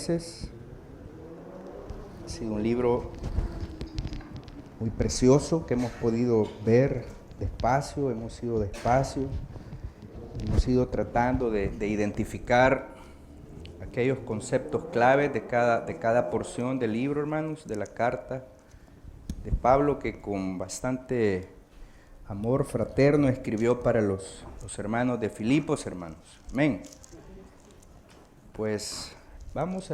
Filipenses. Ha sido un libro muy precioso que hemos podido ver despacio, hemos ido tratando de identificar aquellos conceptos claves de cada porción del libro, hermanos, de la carta de Pablo, que con bastante amor fraterno escribió para los hermanos de Filipos, hermanos. Amén. Pues vamos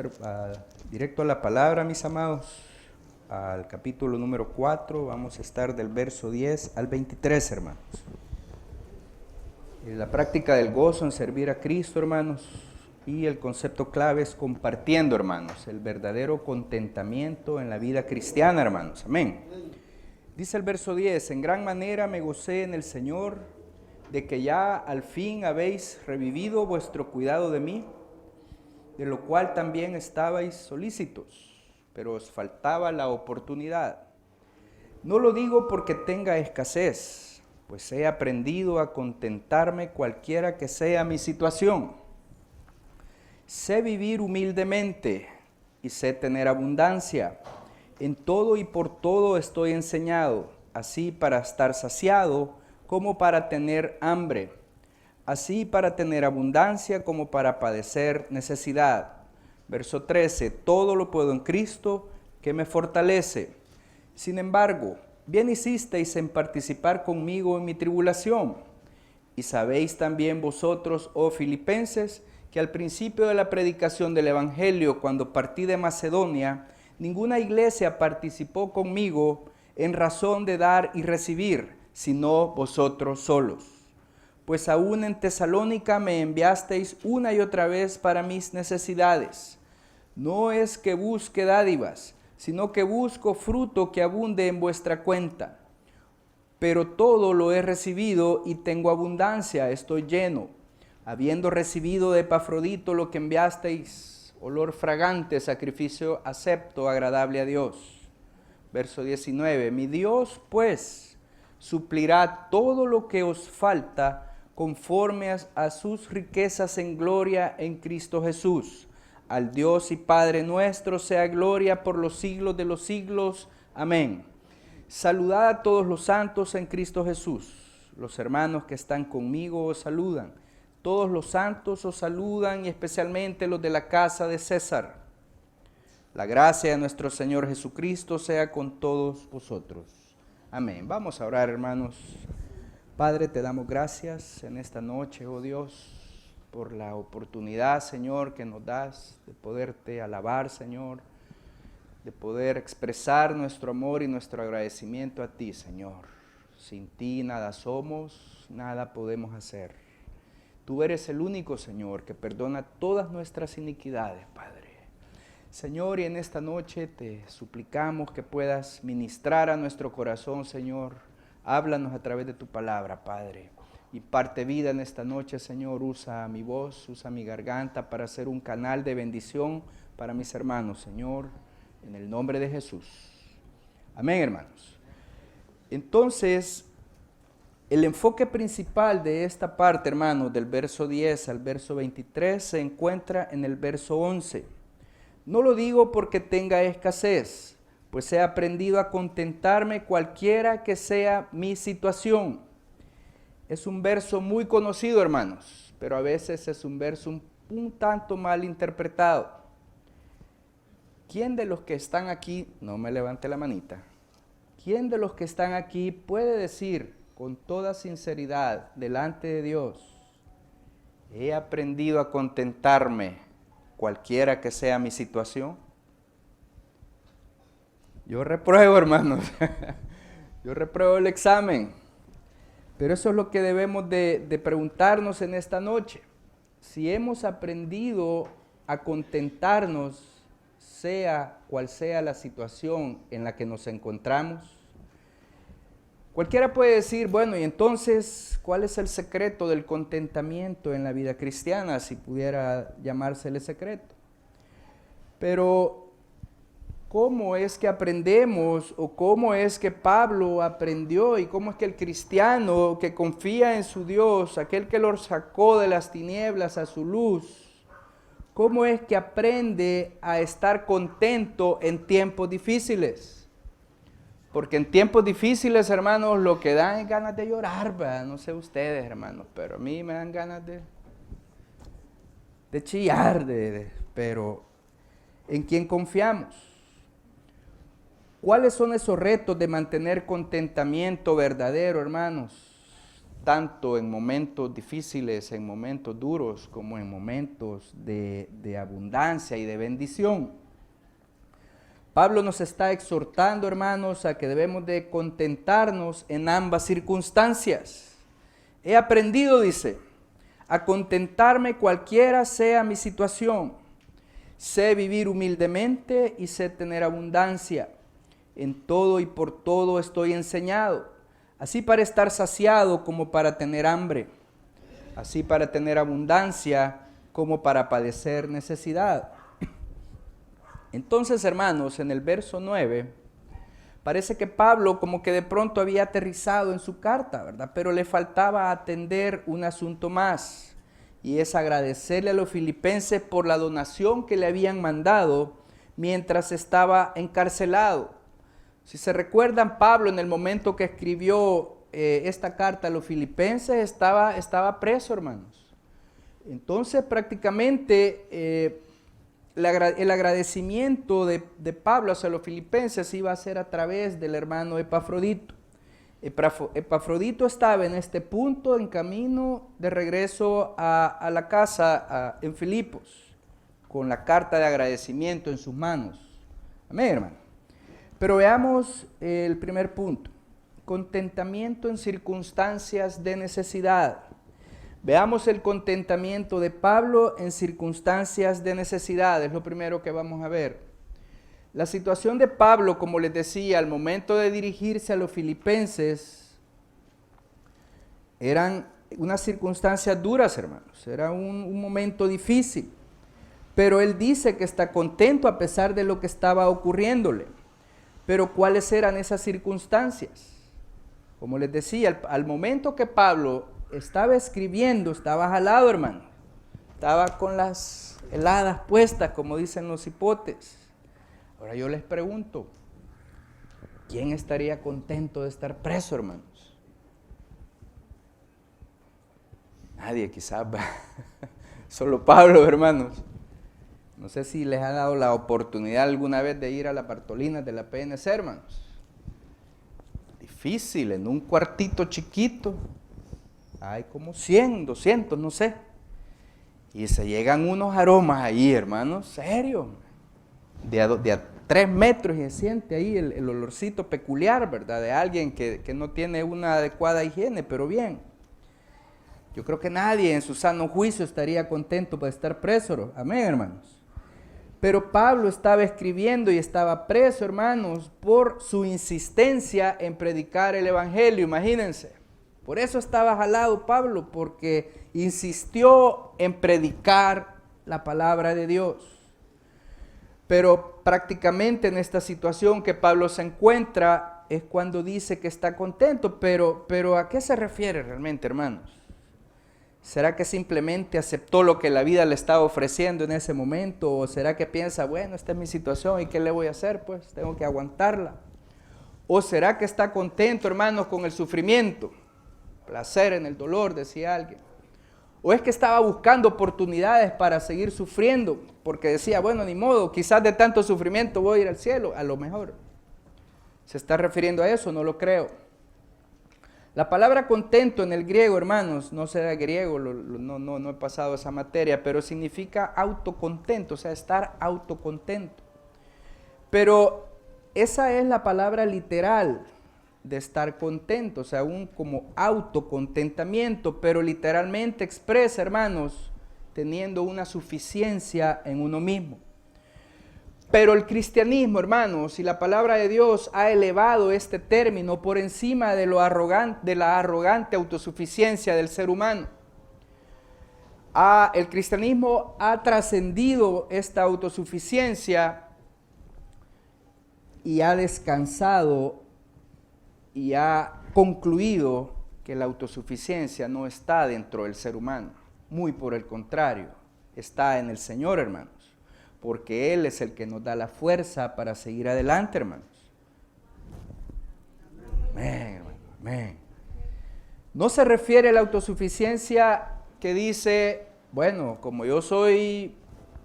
directo a la palabra, mis amados, al capítulo número 4, vamos a estar del verso 10 al 23, hermanos. La práctica del gozo en servir a Cristo, hermanos, y el concepto clave es compartiendo, hermanos, el verdadero contentamiento en la vida cristiana, hermanos. Amén. Dice el verso 10, en gran manera me gocé en el Señor, de que ya al fin habéis revivido vuestro cuidado de mí, de lo cual también estabais solícitos, pero os faltaba la oportunidad. No lo digo porque tenga escasez, pues he aprendido a contentarme cualquiera que sea mi situación. Sé vivir humildemente y sé tener abundancia. En todo y por todo estoy enseñado, así para estar saciado como para tener hambre, así para tener abundancia como para padecer necesidad. Verso 13, todo lo puedo en Cristo que me fortalece. Sin embargo, bien hicisteis en participar conmigo en mi tribulación. Y sabéis también vosotros, oh Filipenses, que al principio de la predicación del Evangelio, cuando partí de Macedonia, ninguna iglesia participó conmigo en razón de dar y recibir, sino vosotros solos. Pues aún en Tesalónica me enviasteis una y otra vez para mis necesidades. No es que busque dádivas, sino que busco fruto que abunde en vuestra cuenta. Pero todo lo he recibido y tengo abundancia, estoy lleno, habiendo recibido de Epafrodito lo que enviasteis, olor fragante, sacrificio acepto, agradable a Dios. Verso 19, mi Dios pues suplirá todo lo que os falta conforme a sus riquezas en gloria en Cristo Jesús. Al Dios y Padre nuestro sea gloria por los siglos de los siglos. Amén. Saludad a todos los santos en Cristo Jesús. Los hermanos que están conmigo os saludan. Todos los santos os saludan y especialmente los de la casa de César. La gracia de nuestro Señor Jesucristo sea con todos vosotros. Amén. Vamos a orar, hermanos. Padre, te damos gracias en esta noche, oh Dios, por la oportunidad, Señor, que nos das de poderte alabar, Señor, de poder expresar nuestro amor y nuestro agradecimiento a ti, Señor. Sin ti nada somos, nada podemos hacer. Tú eres el único, Señor, que perdona todas nuestras iniquidades, Padre. Señor, y en esta noche te suplicamos que puedas ministrar a nuestro corazón, Señor. Háblanos a través de tu palabra, Padre. Imparte vida en esta noche, Señor. Usa mi voz, usa mi garganta para ser un canal de bendición para mis hermanos, Señor, en el nombre de Jesús. Amén, hermanos. Entonces, el enfoque principal de esta parte, hermanos, del verso 10 al verso 23, se encuentra en el verso 11. No lo digo porque tenga escasez, pues he aprendido a contentarme cualquiera que sea mi situación. Es un verso muy conocido, hermanos, pero a veces es un verso un tanto mal interpretado. ¿Quién de los que están aquí, no me levante la manita, quién de los que están aquí puede decir con toda sinceridad delante de Dios, he aprendido a contentarme cualquiera que sea mi situación? Yo repruebo, hermanos. Yo repruebo el examen. Pero eso es lo que debemos de preguntarnos en esta noche. Si hemos aprendido a contentarnos, sea cual sea la situación en la que nos encontramos. Cualquiera puede decir, bueno, y entonces, ¿cuál es el secreto del contentamiento en la vida cristiana? Si pudiera llamársele secreto. Pero ¿cómo es que aprendemos o cómo es que Pablo aprendió y cómo es que el cristiano que confía en su Dios, aquel que lo sacó de las tinieblas a su luz, ¿Cómo es que aprende a estar contento en tiempos difíciles? Porque en tiempos difíciles, hermanos, lo que dan es ganas de llorar, ¿verdad? No sé ustedes, hermanos, pero a mí me dan ganas de chillar, pero ¿en quién confiamos? ¿Cuáles son esos retos de mantener contentamiento verdadero, hermanos? Tanto en momentos difíciles, en momentos duros, como en momentos de abundancia y de bendición. Pablo nos está exhortando, hermanos, a que debemos de contentarnos en ambas circunstancias. He aprendido, dice, a contentarme cualquiera sea mi situación. Sé vivir humildemente y sé tener abundancia. En todo y por todo estoy enseñado, así para estar saciado como para tener hambre, así para tener abundancia como para padecer necesidad. Entonces, hermanos, en el verso 9, parece que Pablo como que de pronto había aterrizado en su carta, ¿verdad? Pero le faltaba atender un asunto más, y es agradecerle a los filipenses por la donación que le habían mandado mientras estaba encarcelado. Si se recuerdan, Pablo en el momento que escribió esta carta a los filipenses estaba preso, hermanos. Entonces prácticamente el agradecimiento de Pablo hacia los filipenses iba a ser a través del hermano Epafrodito. Epafrodito estaba en este punto en camino de regreso a la casa en Filipos, con la carta de agradecimiento en sus manos. Amén, hermano. Pero veamos el primer punto, contentamiento en circunstancias de necesidad. Veamos el contentamiento de Pablo en circunstancias de necesidad, es lo primero que vamos a ver. La situación de Pablo, como les decía, al momento de dirigirse a los filipenses, eran unas circunstancias duras, hermanos, era un momento difícil. Pero él dice que está contento a pesar de lo que estaba ocurriéndole. Pero ¿cuáles eran esas circunstancias? Como les decía, al momento que Pablo estaba escribiendo, estaba jalado, hermano. Estaba con las heladas puestas, como dicen los hipotes. Ahora yo les pregunto, ¿quién estaría contento de estar preso, hermanos? Nadie, quizás. Solo Pablo, hermanos. No sé si les ha dado la oportunidad alguna vez de ir a las Bartolinas de la PNC, hermanos. Difícil, en un cuartito chiquito. Hay como 100, 200, no sé. Y se llegan unos aromas ahí, hermanos, serio. De a 3 metros y se siente ahí el olorcito peculiar, ¿verdad? De alguien que no tiene una adecuada higiene, pero bien. Yo creo que nadie en su sano juicio estaría contento por estar preso. Amén, hermanos. Pero Pablo estaba escribiendo y estaba preso, hermanos, por su insistencia en predicar el evangelio, imagínense. Por eso estaba jalado Pablo, porque insistió en predicar la palabra de Dios. Pero prácticamente en esta situación que Pablo se encuentra es cuando dice que está contento, pero ¿a qué se refiere realmente, hermanos? ¿Será que simplemente aceptó lo que la vida le estaba ofreciendo en ese momento? ¿O será que piensa, bueno, esta es mi situación y qué le voy a hacer? Pues tengo que aguantarla. ¿O será que está contento, hermanos, con el sufrimiento? Placer en el dolor, decía alguien. ¿O es que estaba buscando oportunidades para seguir sufriendo? Porque decía, bueno, ni modo, quizás de tanto sufrimiento voy a ir al cielo, a lo mejor. ¿Se está refiriendo a eso? No lo creo. La palabra contento en el griego, hermanos, no sé de griego, no he pasado esa materia, pero significa autocontento, o sea, estar autocontento. Pero esa es la palabra literal de estar contento, o sea, un como autocontentamiento, pero literalmente expresa, hermanos, teniendo una suficiencia en uno mismo. Pero el cristianismo, hermanos, y la palabra de Dios ha elevado este término por encima de la arrogante autosuficiencia del ser humano. El cristianismo ha trascendido esta autosuficiencia y ha descansado y ha concluido que la autosuficiencia no está dentro del ser humano, muy por el contrario. está en el Señor, hermanos, porque Él es el que nos da la fuerza para seguir adelante, hermanos. Amén, hermano, amén. No se refiere a la autosuficiencia que dice, bueno, como yo soy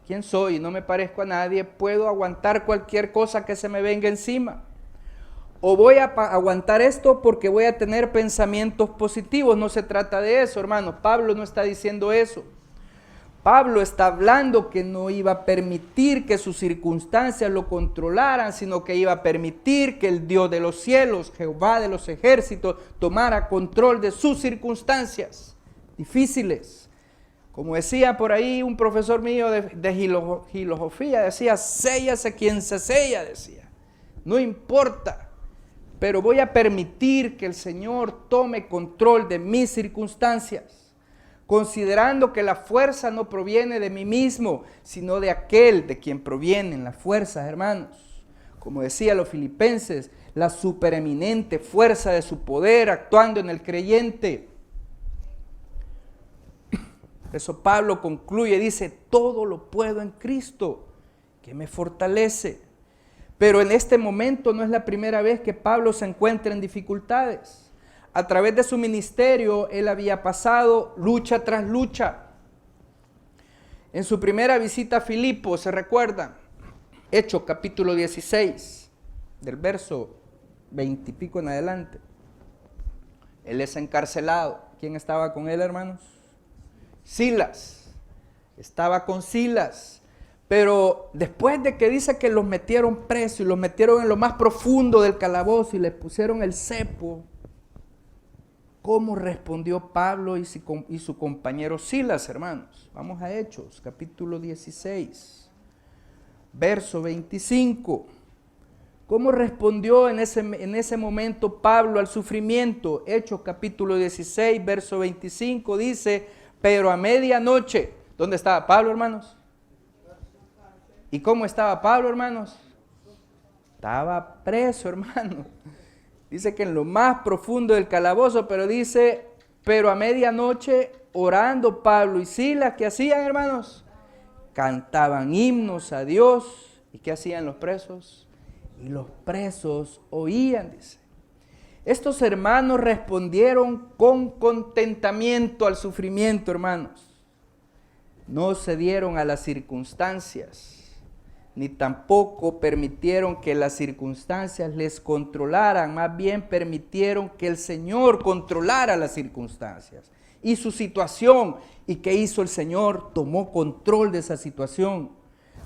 quien soy y no me parezco a nadie, puedo aguantar cualquier cosa que se me venga encima. O voy a aguantar esto porque voy a tener pensamientos positivos. No se trata de eso, hermanos. Pablo no está diciendo eso. Pablo está hablando que no iba a permitir que sus circunstancias lo controlaran, sino que iba a permitir que el Dios de los cielos, Jehová de los ejércitos, tomara control de sus circunstancias difíciles. Como decía por ahí un profesor mío de filosofía, decía, séllase quien se sella, decía. No importa. Pero voy a permitir que el Señor tome control de mis circunstancias, considerando que la fuerza no proviene de mí mismo, sino de aquel de quien provienen las fuerzas, hermanos. Como decía los filipenses, la supereminente fuerza de su poder actuando en el creyente. Por eso Pablo concluye, dice, todo lo puedo en Cristo, que me fortalece. Pero en este momento no es la primera vez que Pablo se encuentra en dificultades. A través de su ministerio, él había pasado lucha tras lucha. En su primera visita a Filipo, ¿se recuerdan? Hechos capítulo 16, del verso 20 y pico en adelante. Él es encarcelado. ¿Quién estaba con él, hermanos? Silas. Estaba con Silas. Pero después de que dice que los metieron presos y los metieron en lo más profundo del calabozo y les pusieron el cepo, ¿cómo respondió Pablo y su compañero Silas, hermanos? Vamos a Hechos, capítulo 16, verso 25. ¿Cómo respondió en ese momento Pablo al sufrimiento? Hechos, capítulo 16, verso 25, dice, pero a medianoche, ¿dónde estaba Pablo, hermanos? ¿Y cómo estaba Pablo, hermanos? Estaba preso, hermano. Dice que en lo más profundo del calabozo, pero dice, pero a medianoche orando Pablo y Silas, ¿qué hacían, hermanos? Cantaban himnos a Dios. ¿Y qué hacían los presos? Y los presos oían, dice. Estos hermanos respondieron con contentamiento al sufrimiento, hermanos. No cedieron a las circunstancias, ni tampoco permitieron que las circunstancias les controlaran, más bien permitieron que el Señor controlara las circunstancias y su situación. ¿Y qué hizo el Señor? Tomó control de esa situación.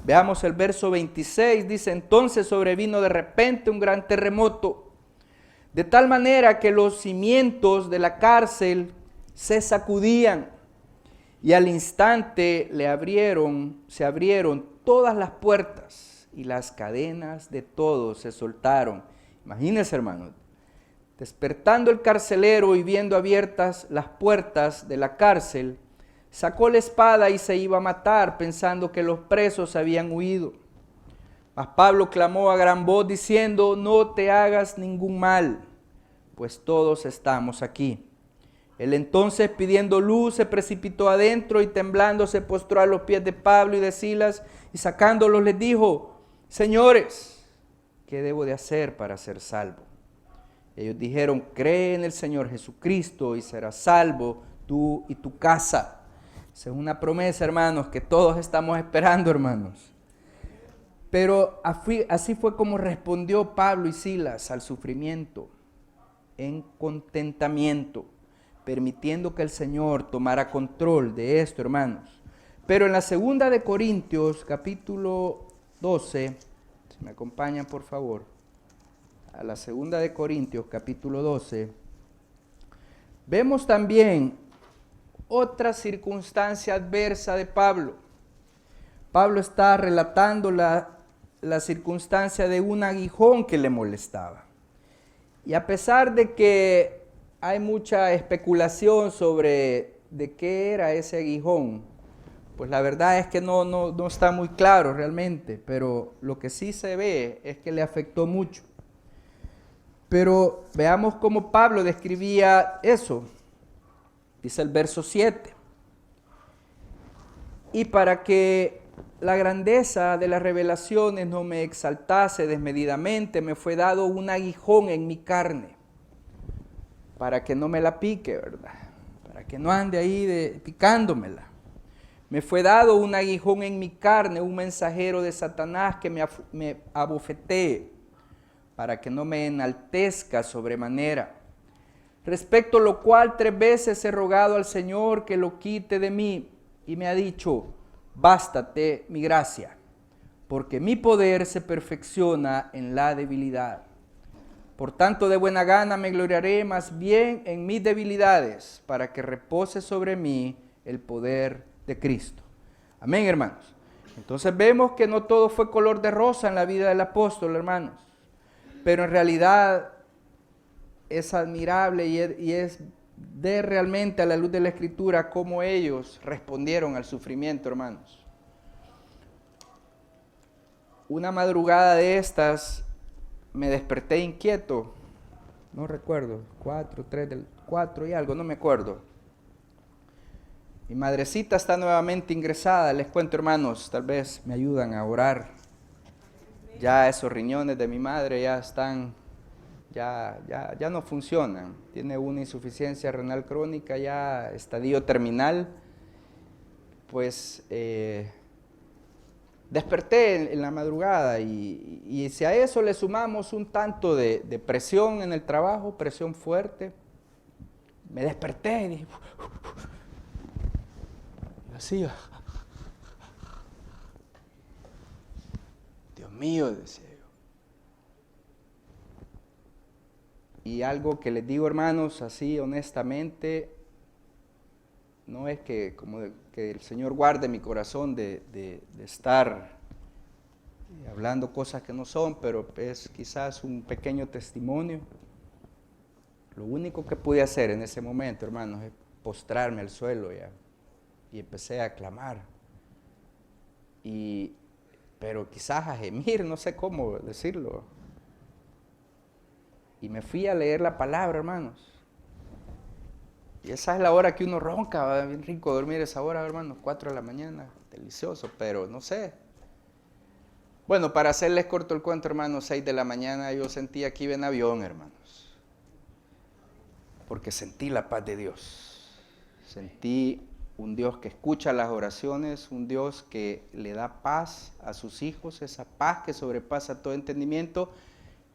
Veamos el verso 26, dice, entonces sobrevino de repente un gran terremoto, de tal manera que los cimientos de la cárcel se sacudían y al instante se abrieron todas las puertas y las cadenas de todos se soltaron. Imagínense, hermanos, despertando el carcelero y viendo abiertas las puertas de la cárcel, sacó la espada y se iba a matar, pensando que los presos habían huido. Mas Pablo clamó a gran voz diciendo, no te hagas ningún mal, pues todos estamos aquí. Él entonces, pidiendo luz, se precipitó adentro y temblando se postró a los pies de Pablo y de Silas y sacándolos les dijo, señores, ¿qué debo de hacer para ser salvo? Ellos dijeron, cree en el Señor Jesucristo y serás salvo tú y tu casa. Esa es una promesa, hermanos, que todos estamos esperando, hermanos. Pero así fue como respondió Pablo y Silas al sufrimiento, en contentamiento, permitiendo que el Señor tomara control de esto, hermanos. Pero en la segunda de Corintios, capítulo 12, si me acompañan por favor, a la segunda de Corintios, capítulo 12, vemos también otra circunstancia adversa de Pablo. Pablo está relatando la circunstancia de un aguijón que le molestaba. Y a pesar de que hay mucha especulación sobre de qué era ese aguijón, pues la verdad es que no está muy claro realmente, pero lo que sí se ve es que le afectó mucho. Pero veamos cómo Pablo describía eso. Dice el verso 7. Y para que la grandeza de las revelaciones no me exaltase desmedidamente, me fue dado un aguijón en mi carne, para que no me la pique, ¿verdad? Para que no ande ahí picándomela. Me fue dado un aguijón en mi carne, un mensajero de Satanás que me abofetee, para que no me enaltezca sobremanera. Respecto a lo cual 3 veces he rogado al Señor que lo quite de mí, y me ha dicho: bástate mi gracia, porque mi poder se perfecciona en la debilidad. Por tanto, de buena gana me gloriaré más bien en mis debilidades, para que repose sobre mí el poder de Cristo. Amén, hermanos. Entonces vemos que no todo fue color de rosa en la vida del apóstol, hermanos, pero en realidad es admirable y es ver realmente a la luz de la Escritura cómo ellos respondieron al sufrimiento, hermanos. Una madrugada de estas me desperté inquieto, no recuerdo, 4 y algo, no me acuerdo. Mi madrecita está nuevamente ingresada, les cuento, hermanos, tal vez me ayudan a orar. Ya esos riñones de mi madre ya están, ya no funcionan. Tiene una insuficiencia renal crónica, ya estadio terminal. Pues desperté en la madrugada y si a eso le sumamos un tanto de presión en el trabajo, presión fuerte, me desperté y dije, así, Dios mío, decía yo. Y algo que les digo, hermanos, así honestamente, no es que como que el Señor guarde mi corazón de estar hablando cosas que no son, pero es quizás un pequeño testimonio. Lo único que pude hacer en ese momento, hermanos, es postrarme al suelo ya, y empecé a clamar. Pero quizás a gemir, no sé cómo decirlo. Y me fui a leer la palabra, hermanos. Y esa es la hora que uno ronca, ¿verdad? Bien rico dormir esa hora, hermanos, 4 de la mañana, delicioso, pero no sé. Bueno, para hacerles corto el cuento, hermanos, 6 de la mañana yo sentía que iba en avión, hermanos, porque sentí la paz de Dios. Sentí un Dios que escucha las oraciones, un Dios que le da paz a sus hijos, esa paz que sobrepasa todo entendimiento,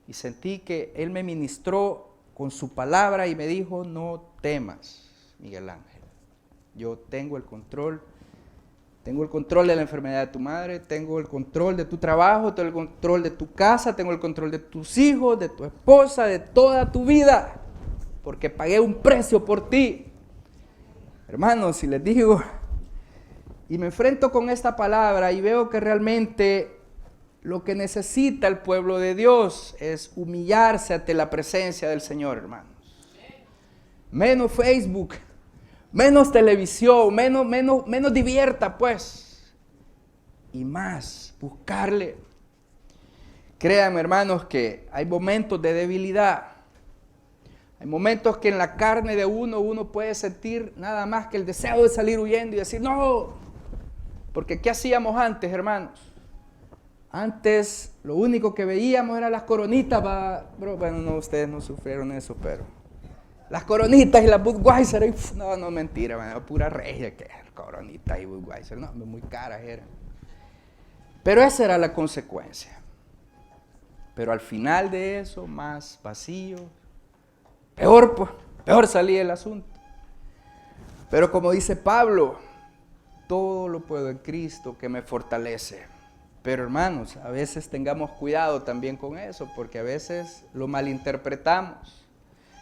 y sentí que Él me ministró con su palabra y me dijo: no temas, Miguel Ángel, yo tengo el control de la enfermedad de tu madre, tengo el control de tu trabajo, tengo el control de tu casa, tengo el control de tus hijos, de tu esposa, de toda tu vida, porque pagué un precio por ti. Hermanos, si les digo, y me enfrento con esta palabra y veo que realmente lo que necesita el pueblo de Dios es humillarse ante la presencia del Señor, hermanos. Menos Facebook, menos televisión, menos divierta, pues. Y más, buscarle. Créanme, hermanos, que hay momentos de debilidad. Hay momentos que en la carne de uno puede sentir nada más que el deseo de salir huyendo y decir, no. Porque ¿qué hacíamos antes, hermanos? Antes lo único que veíamos eran las coronitas. Bueno, no, ustedes no sufrieron eso, pero las coronitas y las Budweiser. No, mentira, man, pura regia, que coronitas y Budweiser. No, muy caras eran. Pero esa era la consecuencia. Pero al final de eso, más vacío, peor salía el asunto. Pero como dice Pablo, todo lo puedo en Cristo que me fortalece. Pero hermanos, a veces tengamos cuidado también con eso, porque a veces lo malinterpretamos.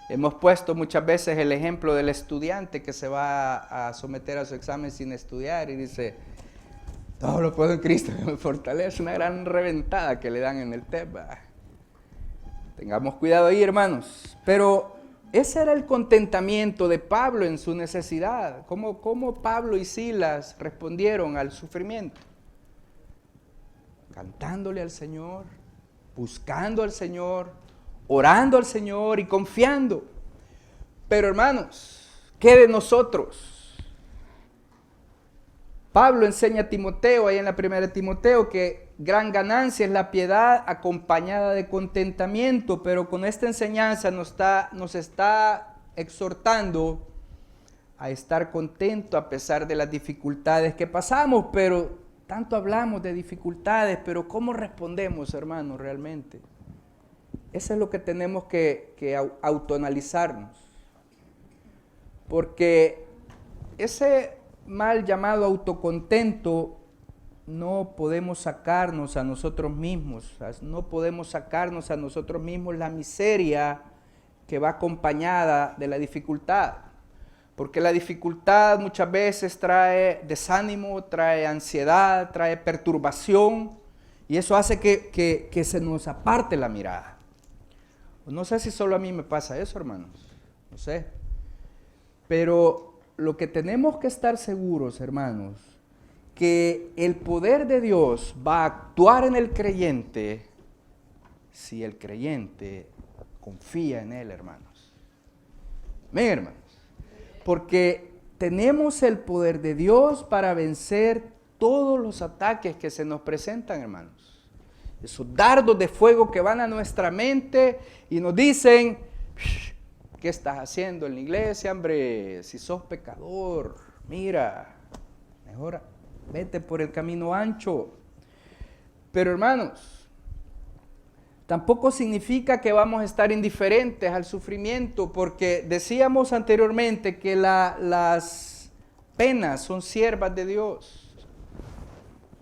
Hemos puesto muchas veces el ejemplo del estudiante que se va a someter a su examen sin estudiar y dice, todo lo puedo en Cristo que me fortalece. Una gran reventada que le dan en el tema. Tengamos cuidado ahí, hermanos. Pero ese era el contentamiento de Pablo en su necesidad. ¿Cómo Pablo y Silas respondieron al sufrimiento? Cantándole al Señor, buscando al Señor, orando al Señor y confiando. Pero hermanos, ¿qué de nosotros? Pablo enseña a Timoteo, ahí en la primera de Timoteo, que gran ganancia es la piedad acompañada de contentamiento, pero con esta enseñanza nos está exhortando a estar contento a pesar de las dificultades que pasamos, pero tanto hablamos de dificultades, pero ¿cómo respondemos, hermanos, realmente? Eso es lo que tenemos que autoanalizarnos, porque ese mal llamado autocontento no podemos sacarnos a nosotros mismos, no podemos sacarnos a nosotros mismos la miseria que va acompañada de la dificultad, porque la dificultad muchas veces trae desánimo, trae ansiedad, trae perturbación, y eso hace que se nos aparte la mirada. No sé si solo a mí me pasa eso, hermanos, no sé, pero lo que tenemos que estar seguros, hermanos, que el poder de Dios va a actuar en el creyente si el creyente confía en Él, hermanos. Amén, hermanos. Porque tenemos el poder de Dios para vencer todos los ataques que se nos presentan, hermanos. Esos dardos de fuego que van a nuestra mente y nos dicen: ¿qué estás haciendo en la iglesia, hombre? Si sos pecador, mira, mejor vete por el camino ancho. Pero, hermanos, tampoco significa que vamos a estar indiferentes al sufrimiento, porque decíamos anteriormente que las penas son siervas de Dios.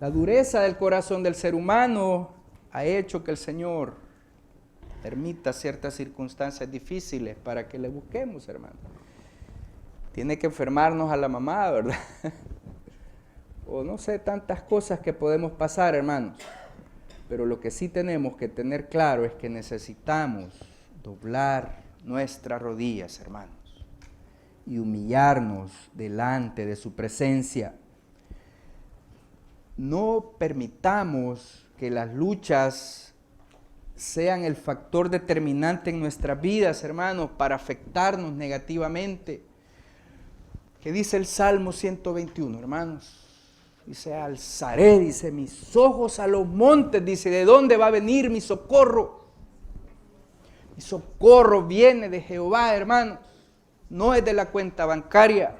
La dureza del corazón del ser humano ha hecho que el Señor permita ciertas circunstancias difíciles para que le busquemos, hermano. Tiene que enfermarnos a la mamá, ¿verdad? O no sé, tantas cosas que podemos pasar, hermanos. Pero lo que sí tenemos que tener claro es que necesitamos doblar nuestras rodillas, hermanos, y humillarnos delante de su presencia. No permitamos que las luchas sean el factor determinante en nuestras vidas, hermanos, para afectarnos negativamente. ¿Qué dice el Salmo 121, hermanos? Dice: alzaré, dice, mis ojos a los montes, dice, ¿de dónde va a venir mi socorro? Mi socorro viene de Jehová, hermanos. No es de la cuenta bancaria,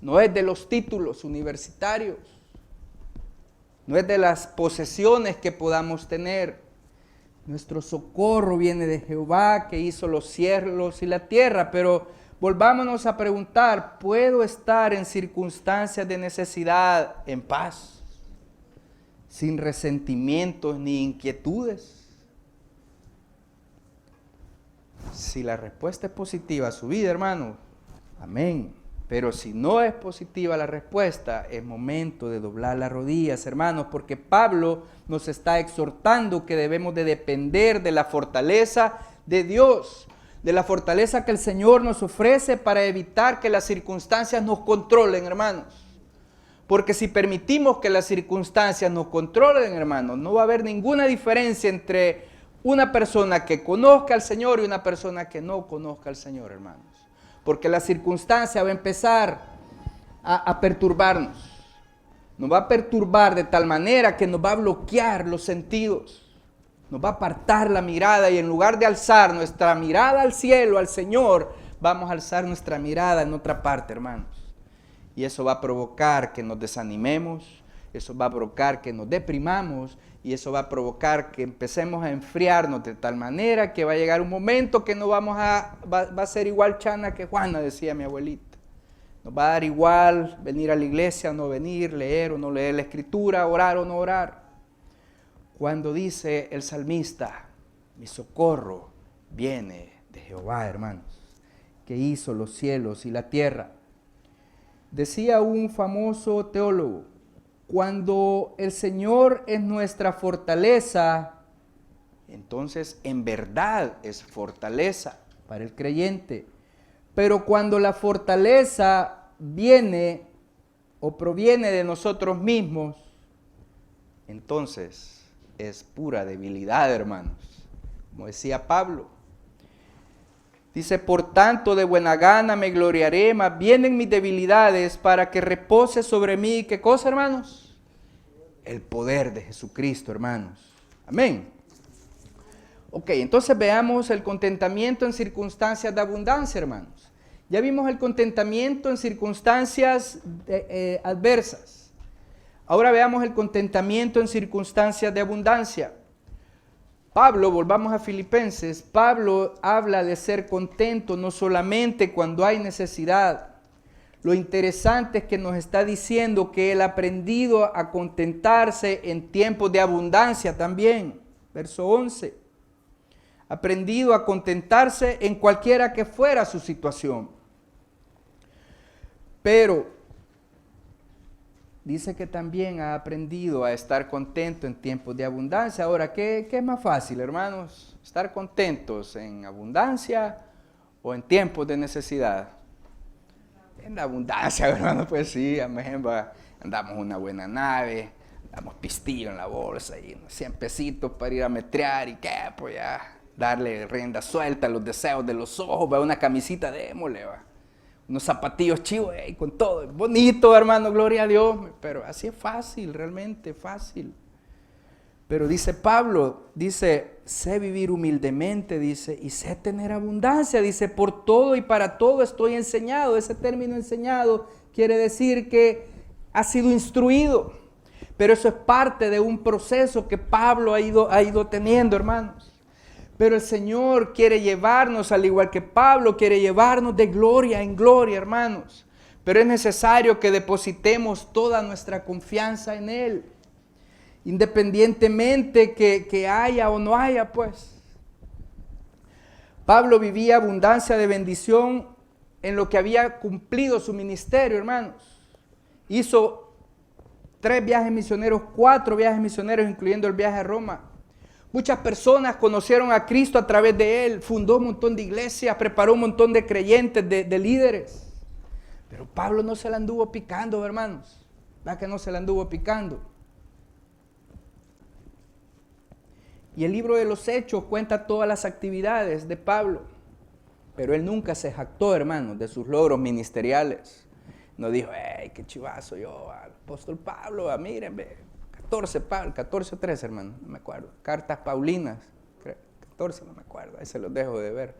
no es de los títulos universitarios, no es de las posesiones que podamos tener. Nuestro socorro viene de Jehová, que hizo los cielos y la tierra. Pero volvámonos a preguntar: ¿puedo estar en circunstancias de necesidad en paz, sin resentimientos ni inquietudes? Si la respuesta es positiva a su vida, hermano, amén. Pero si no es positiva la respuesta, es momento de doblar las rodillas, hermanos, porque Pablo nos está exhortando que debemos de depender de la fortaleza de Dios, de la fortaleza que el Señor nos ofrece para evitar que las circunstancias nos controlen, hermanos. Porque si permitimos que las circunstancias nos controlen, hermanos, no va a haber ninguna diferencia entre una persona que conozca al Señor y una persona que no conozca al Señor, hermanos. Porque la circunstancia va a empezar a perturbarnos. Nos va a perturbar de tal manera que nos va a bloquear los sentidos. Nos va a apartar la mirada, y en lugar de alzar nuestra mirada al cielo, al Señor, vamos a alzar nuestra mirada en otra parte, hermanos. Y eso va a provocar que nos desanimemos, eso va a provocar que nos deprimamos, y eso va a provocar que empecemos a enfriarnos de tal manera que va a llegar un momento que no va a ser igual Chana que Juana, decía mi abuelita. Nos va a dar igual venir a la iglesia o no venir, leer o no leer la escritura, orar o no orar. Cuando dice el salmista: mi socorro viene de Jehová, hermanos, que hizo los cielos y la tierra. Decía un famoso teólogo: cuando el Señor es nuestra fortaleza, entonces en verdad es fortaleza para el creyente. Pero cuando la fortaleza viene o proviene de nosotros mismos, entonces es pura debilidad, hermanos. Como decía Pablo, Dice, por tanto, de buena gana me gloriaré, más bien en mis debilidades, para que repose sobre mí. ¿Qué cosa, hermanos? El poder de Jesucristo, hermanos. Amén. Ok, entonces veamos el contentamiento en circunstancias de abundancia, hermanos. Ya vimos el contentamiento en circunstancias adversas. Ahora veamos el contentamiento en circunstancias de abundancia. Pablo, volvamos a Filipenses, Pablo habla de ser contento no solamente cuando hay necesidad. Lo interesante es que nos está diciendo que él ha aprendido a contentarse en tiempos de abundancia también. Verso 11. Aprendido a contentarse en cualquiera que fuera su situación. Pero dice que también ha aprendido a estar contento en tiempos de abundancia. Ahora, ¿qué es más fácil, hermanos? ¿Estar contentos en abundancia o en tiempos de necesidad? En la abundancia, hermano, pues sí, amén, andamos una buena nave, andamos pistillo en la bolsa y unos 100 pesitos para ir a metrear y qué, pues ya, darle rienda suelta a los deseos de los ojos, una camisita, démosle, unos zapatillos chivos, con todo, bonito, hermano, gloria a Dios, pero así es fácil, realmente fácil. Pero dice Pablo, dice, sé vivir humildemente, dice, y sé tener abundancia, dice, por todo y para todo estoy enseñado. Ese término enseñado quiere decir que ha sido instruido, pero eso es parte de un proceso que Pablo ha ido teniendo, hermanos. Pero el Señor quiere llevarnos, al igual que Pablo, quiere llevarnos de gloria en gloria, hermanos. Pero es necesario que depositemos toda nuestra confianza en Él. Independientemente que haya o no haya, pues. Pablo vivía abundancia de bendición en lo que había cumplido su ministerio, hermanos. Hizo 3 viajes misioneros, 4 viajes misioneros, incluyendo el viaje a Roma. Muchas personas conocieron a Cristo a través de él, fundó un montón de iglesias, preparó un montón de creyentes, de líderes. Pero Pablo no se la anduvo picando, hermanos. ¿Verdad que no se la anduvo picando? Y el libro de los Hechos cuenta todas las actividades de Pablo. Pero él nunca se jactó, hermanos, de sus logros ministeriales. No dijo, ¡hey, qué chivazo yo, al apóstol Pablo! Miren, ve. 14 o 13, hermano, no me acuerdo. Cartas Paulinas, 14, no me acuerdo, ahí se los dejo de ver.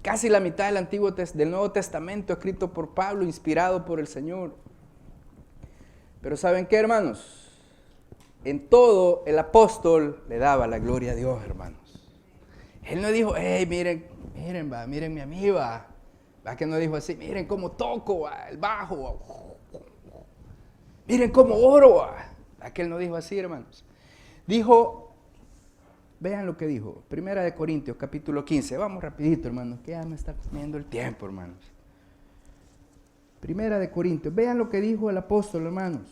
Casi la mitad del Nuevo Testamento escrito por Pablo, inspirado por el Señor. Pero ¿saben qué, hermanos? En todo el apóstol le daba la gloria a Dios, hermanos. Él no dijo, hey, miren mi amiga, va que no dijo así, miren cómo toco el bajo, miren cómo oro. Aquel no dijo así, hermanos. Dijo, vean lo que dijo, 1 Corintios capítulo 15. Vamos rapidito, hermanos, que ya me está comiendo el tiempo, hermanos. 1 Corintios, vean lo que dijo el apóstol, hermanos.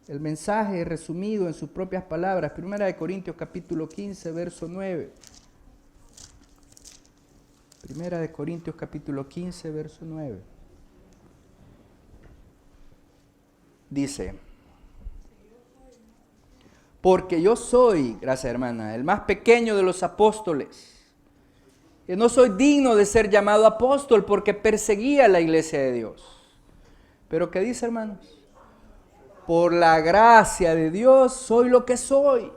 El mensaje resumido en sus propias palabras. 1 Corintios capítulo 15, verso 9. 1 Corintios capítulo 15, verso 9. Dice, porque yo soy, gracias hermana, el más pequeño de los apóstoles. Y no soy digno de ser llamado apóstol porque perseguía la iglesia de Dios. Pero ¿qué dice, hermanos? Por la gracia de Dios soy lo que soy.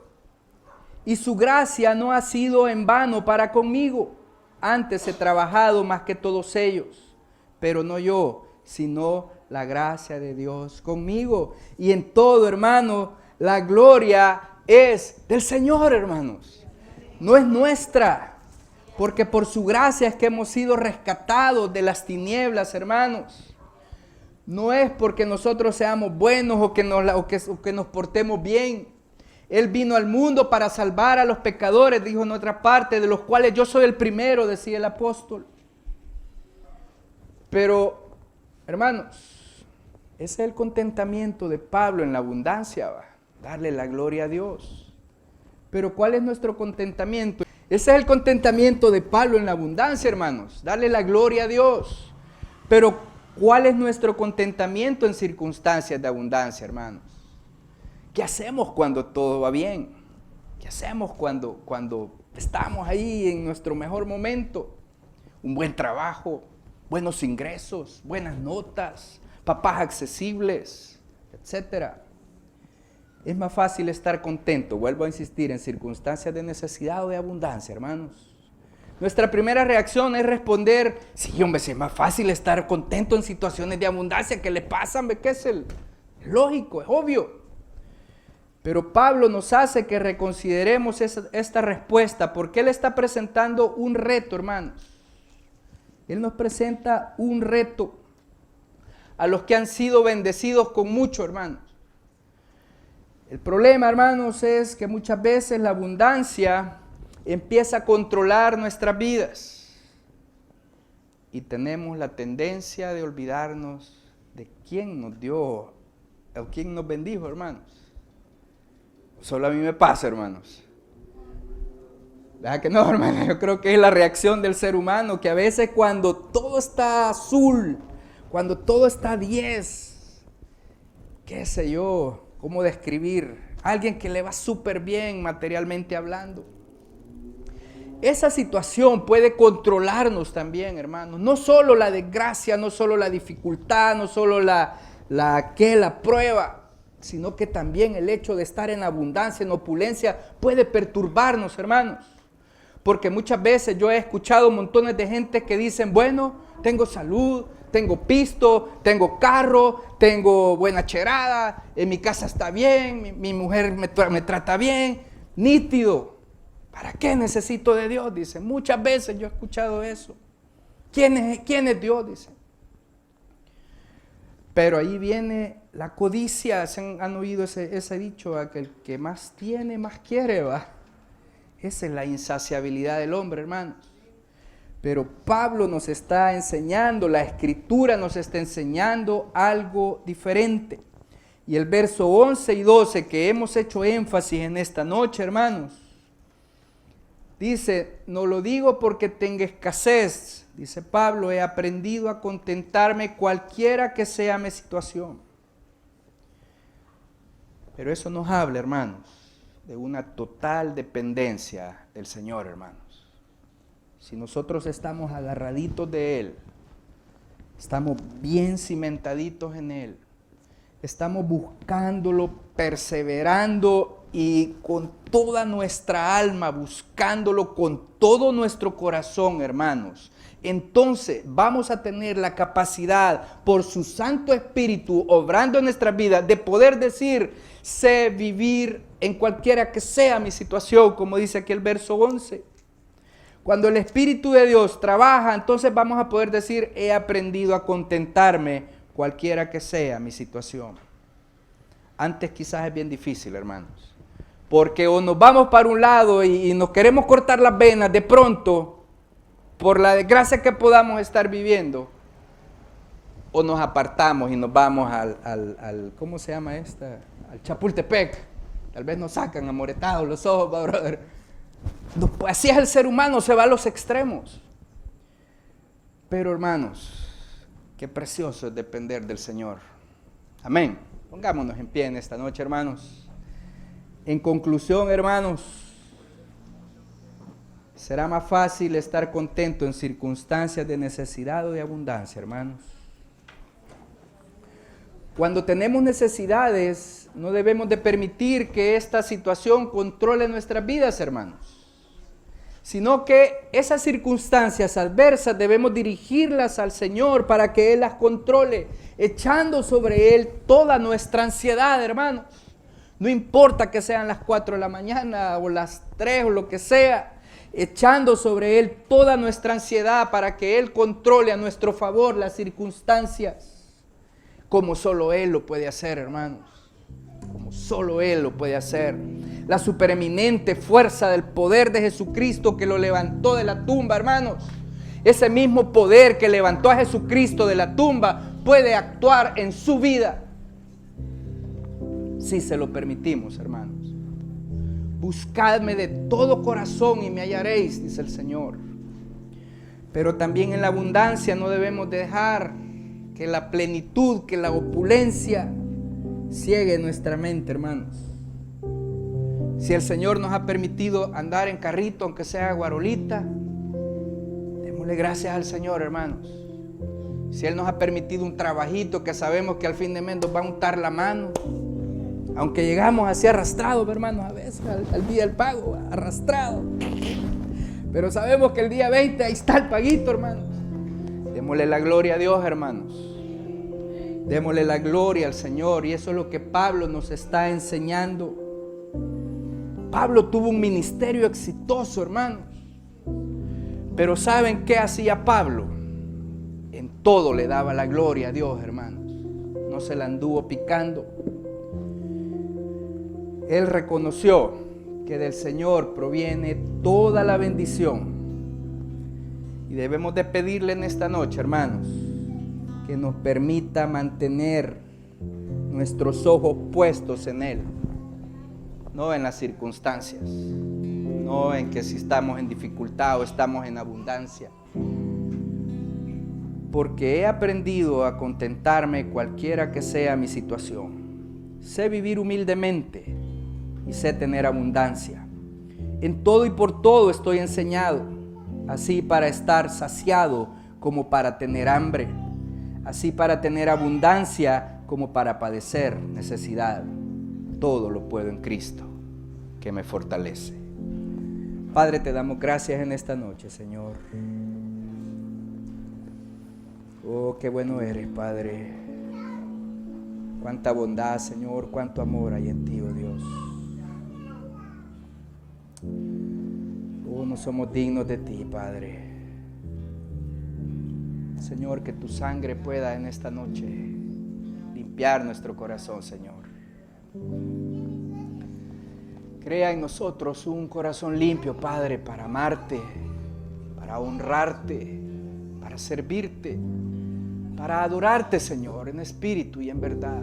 Y su gracia no ha sido en vano para conmigo. Antes he trabajado más que todos ellos, pero no yo, sino la gracia de Dios conmigo. Y en todo, hermano, la gloria es del Señor, hermanos. No es nuestra, porque por su gracia es que hemos sido rescatados de las tinieblas, hermanos. No es porque nosotros seamos buenos o que nos portemos bien. Él vino al mundo para salvar a los pecadores, dijo en otra parte, de los cuales yo soy el primero, decía el apóstol. Pero, hermanos, ese es el contentamiento de Pablo en la abundancia, darle la gloria a Dios. Pero ¿cuál es nuestro contentamiento? Ese es el contentamiento de Pablo en la abundancia, hermanos, darle la gloria a Dios. Pero ¿cuál es nuestro contentamiento en circunstancias de abundancia, hermanos? ¿Qué hacemos cuando todo va bien? ¿Qué hacemos cuando estamos ahí en nuestro mejor momento? un buen trabajo, buenos ingresos, buenas notas, papás accesibles, etc. Es más fácil estar contento, vuelvo a insistir, en circunstancias de necesidad o de abundancia, hermanos. Nuestra primera reacción es responder, sí, hombre, si es más fácil estar contento en situaciones de abundancia, ¿qué le pasa, hombre? ¿Qué es lógico, es obvio? Pero Pablo nos hace que reconsideremos esta respuesta, porque él está presentando un reto, hermanos. Él nos presenta un reto a los que han sido bendecidos con mucho, hermanos. El problema, hermanos, es que muchas veces la abundancia empieza a controlar nuestras vidas y tenemos la tendencia de olvidarnos de quién nos dio o quién nos bendijo, hermanos. Solo a mí me pasa, hermanos. ¿Verdad que no, hermano? Yo creo que es la reacción del ser humano, que a veces cuando todo está azul, cuando todo está 10, qué sé yo, cómo describir, alguien que le va súper bien materialmente hablando. Esa situación puede controlarnos también, hermanos. No solo la desgracia, no solo la dificultad, no solo la prueba, sino que también el hecho de estar en abundancia, en opulencia, puede perturbarnos, hermanos. Porque muchas veces yo he escuchado montones de gente que dicen, bueno, tengo salud, tengo pisto, tengo carro, tengo buena cherada, en mi casa está bien, mi mujer me trata bien, nítido. ¿Para qué necesito de Dios? Dicen. Muchas veces yo he escuchado eso. ¿Quién es Dios? Dicen. Pero ahí viene la codicia. ¿Han oído ese dicho? Que el que más tiene, más quiere, ¿va? Esa es la insaciabilidad del hombre, hermanos. Pero Pablo nos está enseñando, la Escritura nos está enseñando algo diferente. Y el verso 11 y 12 que hemos hecho énfasis en esta noche, hermanos, dice, no lo digo porque tenga escasez, dice Pablo, he aprendido a contentarme cualquiera que sea mi situación. Pero eso nos habla, hermanos, de una total dependencia del Señor, hermanos. Si nosotros estamos agarraditos de Él, estamos bien cimentaditos en Él, estamos buscándolo, perseverando y con toda nuestra alma, buscándolo con todo nuestro corazón, hermanos, entonces vamos a tener la capacidad por su Santo Espíritu obrando en nuestras vidas de poder decir, sé vivir en cualquiera que sea mi situación, como dice aquí el verso 11. Cuando el Espíritu de Dios trabaja, entonces vamos a poder decir, he aprendido a contentarme cualquiera que sea mi situación. Antes quizás es bien difícil, hermanos. Porque o nos vamos para un lado y nos queremos cortar las venas de pronto, por la desgracia que podamos estar viviendo, o nos apartamos y nos vamos al ¿cómo se llama esta? Al Chapultepec. Tal vez nos sacan amoretados los ojos, brother. No, pues así es el ser humano, se va a los extremos. Pero hermanos, qué precioso es depender del Señor. Amén. Pongámonos en pie en esta noche, hermanos. En conclusión, hermanos, será más fácil estar contento en circunstancias de necesidad o de abundancia, hermanos. Cuando tenemos necesidades, no debemos de permitir que esta situación controle nuestras vidas, hermanos. Sino que esas circunstancias adversas debemos dirigirlas al Señor para que Él las controle, echando sobre Él toda nuestra ansiedad, hermanos. No importa que sean las 4 de la mañana o las 3 o lo que sea, echando sobre Él toda nuestra ansiedad para que Él controle a nuestro favor las circunstancias, como solo Él lo puede hacer, hermanos. Como solo Él lo puede hacer. La supereminente fuerza del poder de Jesucristo que lo levantó de la tumba, hermanos. Ese mismo poder que levantó a Jesucristo de la tumba puede actuar en su vida, si se lo permitimos, hermanos. Buscadme de todo corazón y me hallaréis, dice el Señor. Pero también en la abundancia no debemos dejar que la plenitud, que la opulencia ciegue nuestra mente, hermanos. Si el Señor nos ha permitido andar en carrito, aunque sea guarolita, démosle Démosle gracias al Señor, hermanos. Si Él nos ha permitido un trabajito que sabemos que al fin de mes nos va a untar la mano, aunque llegamos así arrastrados, hermanos, a veces al día del pago, arrastrados. Pero sabemos que el día 20 ahí está el paguito, hermanos. Démosle la gloria a Dios, hermanos. Démosle la gloria al Señor. Y eso es lo que Pablo nos está enseñando. Pablo tuvo un ministerio exitoso, hermanos. Pero ¿saben qué hacía Pablo? En todo le daba la gloria a Dios, hermanos. No se la anduvo picando. Él reconoció que del Señor proviene toda la bendición. Y debemos de pedirle en esta noche, hermanos, que nos permita mantener nuestros ojos puestos en Él. No en las circunstancias, no en que si estamos en dificultad o estamos en abundancia. Porque he aprendido a contentarme cualquiera que sea mi situación. Sé vivir humildemente y sé tener abundancia. En todo y por todo estoy enseñado, así para estar saciado como para tener hambre, así para tener abundancia como para padecer necesidad. Todo lo puedo en Cristo, que me fortalece. Padre, te damos gracias en esta noche, Señor. Oh, qué bueno eres, Padre. Cuánta bondad, Señor, cuánto amor hay en ti, oh Dios. Oh, no somos dignos de ti, Padre. Señor, que tu sangre pueda en esta noche limpiar nuestro corazón, Señor. Crea en nosotros un corazón limpio, Padre, para amarte, para honrarte, para servirte, para adorarte, Señor, en espíritu y en verdad.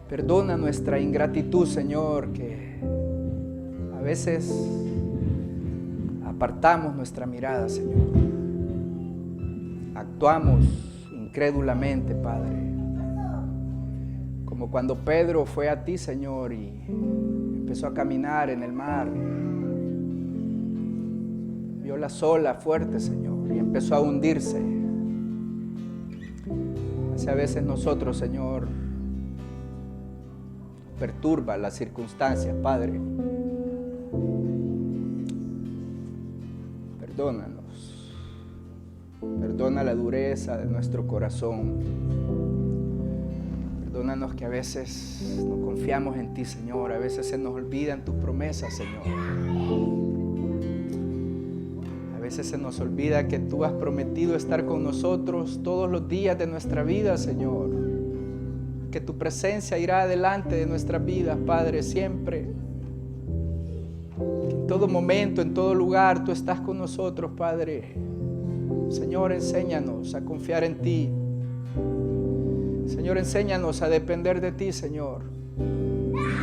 Perdona nuestra ingratitud, Señor, que a veces apartamos nuestra mirada, Señor. Actuamos incrédulamente, Padre. Como cuando Pedro fue a ti, Señor, y empezó a caminar en el mar. Vio la ola fuerte, Señor, y empezó a hundirse. Así a veces nosotros, Señor, perturba las circunstancias, Padre. Perdónanos. Perdona la dureza de nuestro corazón. Perdónanos que a veces no confiamos en ti, Señor. A veces se nos olvidan tus promesas, Señor. A veces se nos olvida que tú has prometido estar con nosotros todos los días de nuestra vida, Señor. Que tu presencia irá adelante de nuestras vidas, Padre, siempre. Que en todo momento, en todo lugar, tú estás con nosotros, Padre. Señor, enséñanos a confiar en ti. Señor, enséñanos a depender de ti, Señor.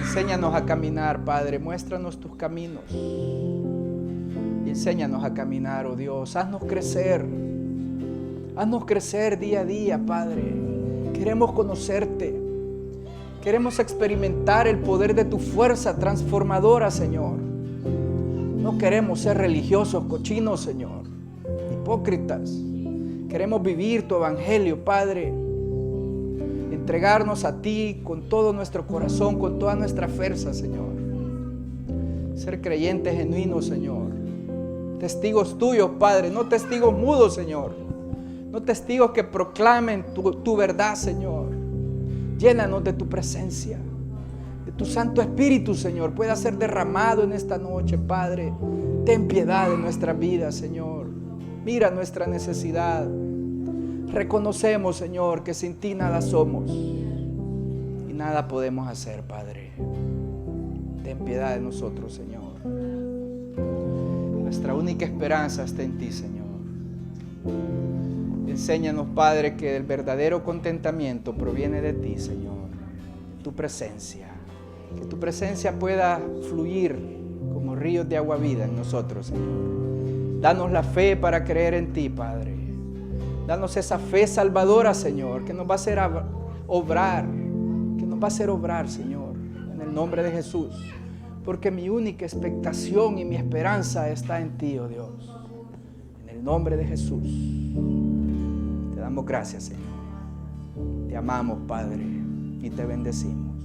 Enséñanos a caminar, Padre. Muéstranos tus caminos. Y enséñanos a caminar, oh Dios. Haznos crecer. Haznos crecer día a día, Padre. Queremos conocerte. Queremos experimentar el poder de tu fuerza transformadora, Señor. No queremos ser religiosos cochinos, Señor. Hipócritas. Queremos vivir tu evangelio, Padre. Entregarnos a ti con todo nuestro corazón, con toda nuestra fuerza, Señor. Ser creyentes genuinos, Señor. Testigos tuyos, Padre, no testigos mudos, Señor. No testigos que proclamen tu verdad, Señor. Llénanos de tu presencia, de tu Santo Espíritu, Señor. Pueda ser derramado en esta noche, Padre. Ten piedad de nuestra vida, Señor. Mira nuestra necesidad. Reconocemos, Señor, que sin ti nada somos y nada podemos hacer, Padre. Ten piedad de nosotros, Señor. Nuestra única esperanza está en ti, Señor. Enséñanos, Padre, que el verdadero contentamiento proviene de ti, Señor. Tu presencia. Que tu presencia pueda fluir como ríos de agua viva en nosotros, Señor. Danos la fe para creer en ti, Padre. Danos esa fe salvadora, Señor, que nos va a hacer obrar, Señor, en el nombre de Jesús. Porque mi única expectación y mi esperanza está en ti, oh Dios. En el el nombre de Jesús. Te damos gracias, Señor. Te amamos, Padre, y te bendecimos.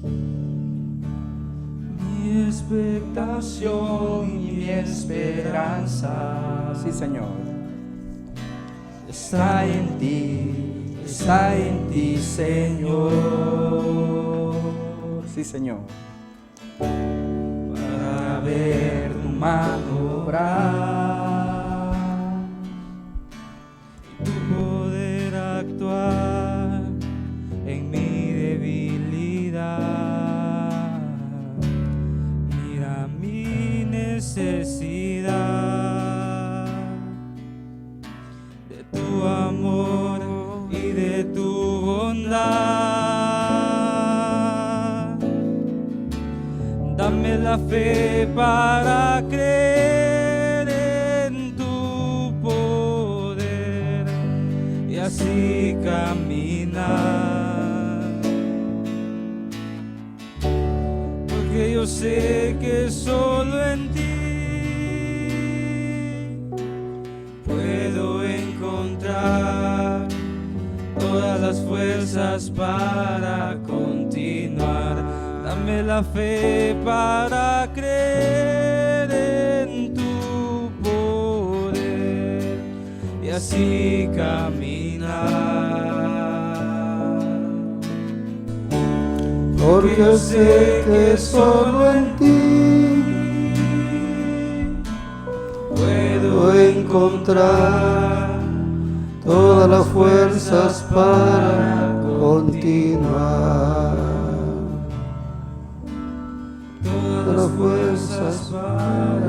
Mi expectación y mi esperanza, sí, Señor, está en ti, Señor. Sí, Señor. Para ver tu mano obrar y tu poder actuar en mi debilidad. Mira mi necesidad de tu amor y de tu bondad. Dame la fe para creer en tu poder y así caminar. Porque yo sé que solo en ti puedo encontrar todas las fuerzas para continuar. Dame la fe para creer en tu poder y así caminar. Porque yo sé que solo en ti puedo encontrar todas las fuerzas para continuar. Todas las fuerzas para